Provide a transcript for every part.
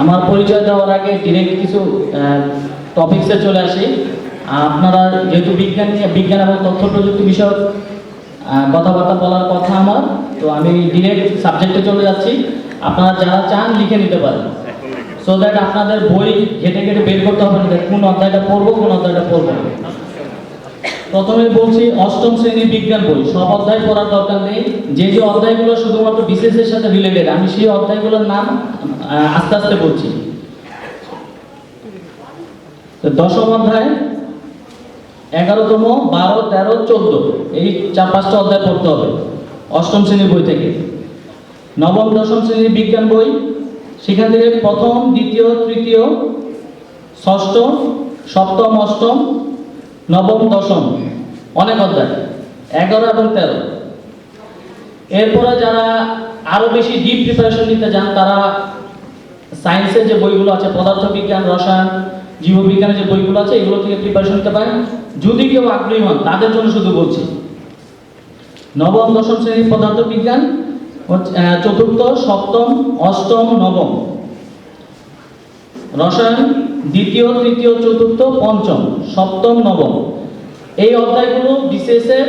আমার পরিচয় দেওয়ার আগে ডিরেক্ট কিছু টপিকসে চলে আসি। আপনারা যেহেতু বিজ্ঞান এবং তথ্য প্রযুক্তি বিষয়ক কথাবার্তা বলার কথা আমার, তো আমি ডিরেক্ট সাবজেক্টে চলে যাচ্ছি। আপনারা যারা চান লিখে নিতে পারেন, সো দ্যাট আপনাদের বই ঘেটে ঘেটে বের করতে হবে না কোন অধ্যায়টা পড়বো কোন অধ্যায়টা পড়বো। প্রথমে বলছি অষ্টম শ্রেণীর বিজ্ঞান বই, সব অধ্যায় পড়ার দরকার নেই। যে যে অধ্যায়গুলো শুধুমাত্র বিশেষ এর সাথে রিলেটেড, আমি সেই অধ্যায়গুলোর নাম আস্তে আস্তে বলছি। দশম অধ্যায় 11তম, 12, 13, 14 এই 4-5টা অধ্যায় পড়তে হবে অষ্টম শ্রেণীর বই থেকে। নবম দশম শ্রেণীর বিজ্ঞান বই, সেখান থেকে প্রথম, দ্বিতীয়, তৃতীয়, ষষ্ঠ, সপ্তম, অষ্টম, নবম, দশম, অনেক অধ্যায় 11 এবং 13। এরপরে যারা আরো বেশি ডিপ প্রিপারেশন নিতে চান তারা সায়েন্সের যে বইগুলো আছে, পদার্থবিজ্ঞান, রসায়ন, জীববিজ্ঞানের যে বইগুলো আছে এগুলো থেকে প্রিপারেশন নিতে পারেন যদি কেউ আগ্রহী হন। তাদের জন্য শুধু বলছি নবম দশম শ্রেণীর পদার্থবিজ্ঞান, চতুর্থ, সপ্তম, অষ্টম, নবম। রসায়ন দ্বিতীয়, তৃতীয়, চতুর্থ, পঞ্চম, সপ্তম, নবম। এই অধ্যায়গুলো বিসিএস এর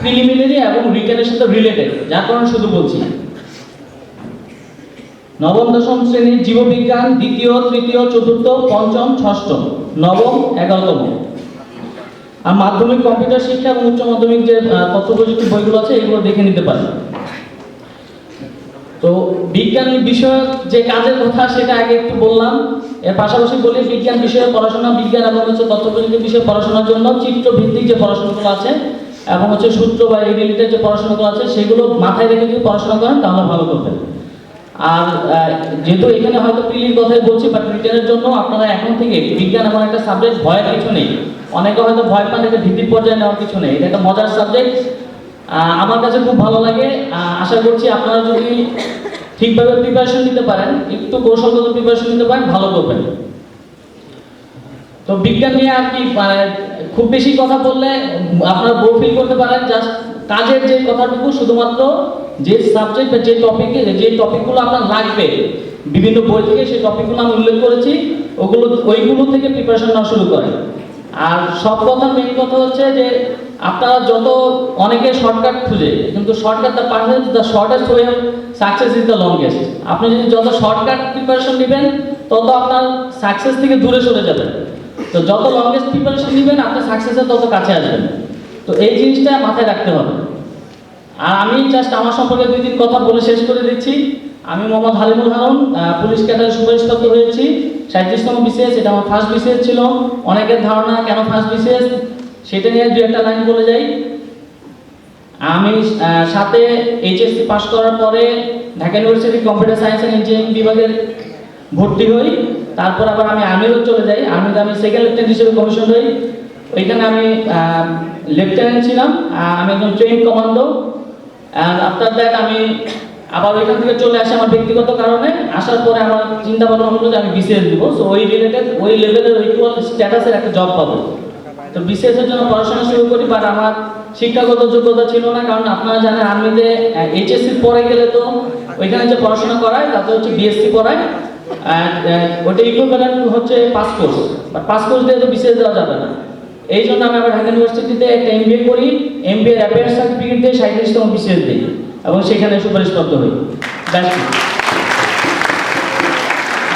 প্রিলিমিনারি এবং রিটেনের সাথে রিলেটেড, যার কারণে শুধু বলছি। নবম দশম শ্রেণীর জীববিজ্ঞান দ্বিতীয়, তৃতীয়, চতুর্থ, পঞ্চম, ষষ্ঠ, নবম, 11তম। আর মাধ্যমিক কম্পিউটার শিক্ষা এবং উচ্চ মাধ্যমিক যে তথ্য প্রযুক্তি বইগুলো আছে এগুলো দেখে নিতে পারেন। তো বিজ্ঞান বিষয়ক যে কাজের কথা সেটা আগে একটু বললাম। এর পাশাপাশি বলি বিজ্ঞান বিষয়ে পড়াশোনা, বিজ্ঞান এবং তথ্য প্রযুক্তি বিষয়ে পড়াশোনার জন্য চিত্র ভিত্তিক যে পড়াশোনাগুলো আছে এবং সূত্র বা এই রিলেটেড যে পড়াশোনাগুলো আছে সেগুলো মাথায় রেখে যদি পড়াশোনা করেন তাহলে ভালো করবেন। আর যেহেতু এখানে হয়তো পিলির কথাই বলছি, বাট রিটেনের জন্য আপনারা এখন থেকে বিজ্ঞান এমন একটা সাবজেক্ট, ভয়ের কিছু নেই। অনেকে হয়তো ভয় পান, এটা ভিত্তিক পর্যায়ে নেওয়ার কিছু নেই, এটা একটা মজার সাবজেক্ট। আমার কাছে খুব ভালো লাগে। আশা করছি আপনারা যদি ঠিকভাবে প্রিপারেশন নিতে পারেন, একটু কৌশলগত প্রিপারেশন নিতে পারেন, ভালো করবেন। তো বিজ্ঞান নিয়ে আর কি খুব বেশি কথা বললে আপনারা বোর ফিল করতে পারেন। জাস্ট কাজের যে কথাটুকু, শুধুমাত্র যে সাবজেক্ট বা যে টপিকে যে টপিকগুলো আপনার লাগবে বিভিন্ন বই থেকে, সেই টপিকগুলো আমি উল্লেখ করেছি, ওইগুলো থেকে প্রিপারেশন নেওয়া শুরু করেন। আর সব কথা মেইন কথা হচ্ছে যে আপনারা যত, অনেকে শর্টকাট খুঁজে, কিন্তু shortcut the shortest way of success is the longest. আপনি যদি যত শর্টকাট প্রিপারেশন নেবেন তত আপনার সাকসেস থেকে দূরে সরে যাবেন। তো যত লংগেস্ট প্রিপারেশন নেবেন আপনার সাকসেসের তত কাছে আসবেন। তো এই জিনিসটা মাথায় রাখতে হবে। আর আমি জাস্ট আমার সম্পর্কে 2-3 কথা বলে শেষ করে দিচ্ছি। আমি মোহাম্মদ হালিমুল হারুন, পুলিশ ক্যাডারে সুপারিশপ্রাপ্ত হয়েছি 37তম বিসিএস। এটা আমার ফার্স্ট বিসিএস ছিল। অনেকের ধারণা কেন ফার্স্ট বিসিএস, সেটা নিয়ে 2-1টা লাইন বলে যাই। আমি সাথে এইচএসসি পাস করার পরে Dhaka university computer science and engineering বিভাগের ভর্তি হই। তারপর আবার আমি আর্মিও চলে যাই। আর্মিতে আমি সেকেন্ড লেফটেন্যান্ট হিসেবে কমিশন হই। ওইখানে আমি লেফটেন্যান্ট ছিলাম। আমি একজন train commando. And after that আমি আবার ওইখান থেকে চলে আসি আমার ব্যক্তিগত কারণে। আসার পরে আমার চিন্তা ভাবনা হলো যে আমি বিসিএস দিব, সো ওই রিলেটেড ওই লেভেলের ইকুয়াল স্ট্যাটাসের একটা জব পাবো। তো বিসিএস এর জন্য পড়াশোনা শুরু করি, বাট আমার শিক্ষাগত যোগ্যতা ছিল না। কারণ আপনারা জানেন আর্মিতে এইচএসসি পরে গেলে তো ওইখানে যে পড়াশোনা করায় তাতে হচ্ছে বিএসসি পড়ায়, ওটা ইকুইভ্যালেন্ট হচ্ছে pass course, but pass course দিয়ে তো বিসিএস দেওয়া যাবে না। এই জন্য আমি আবার ঢাকা ইউনিভার্সিটিতে একটা এমবিএ করি। এমবিএ অ্যাপিয়ারেন্স সার্টিফিকেট দিয়ে 37তম বিসিএস দিই এবং সেখানে সুপারিশপ্রাপ্ত হই। ব্যাস।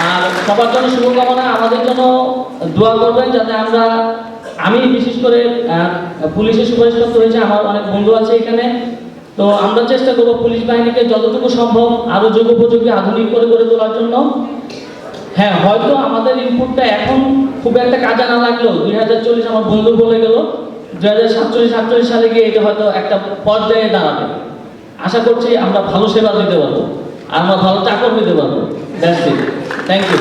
আর সবার জন্য শুভকামনা, আমাদের জন্য দোয়া করবেন যাতে আমি বিশেষ করে পুলিশের সুপারিশপ্রাপ্ত হয়েছে, আমার অনেক বন্ধু আছে এখানে। তো আমরা চেষ্টা করবো পুলিশ বাহিনীকে যতটুকু সম্ভব আরো যুগোপযোগী আধুনিক করে গড়ে তোলার জন্য। হ্যাঁ, হয়তো আমাদের ইনপুটটা এখন খুব একটা কাজে না লাগলেও 2040 আমার বন্ধু বলে গেল 2047-48 সালে গিয়ে এটা হয়তো একটা পর্যায়ে দাঁড়াবে। আশা করছি আমরা ভালো সেবা দিতে পারবো আর আমরা ভালো চাকর দিতে পারবো। That's it. Thank you.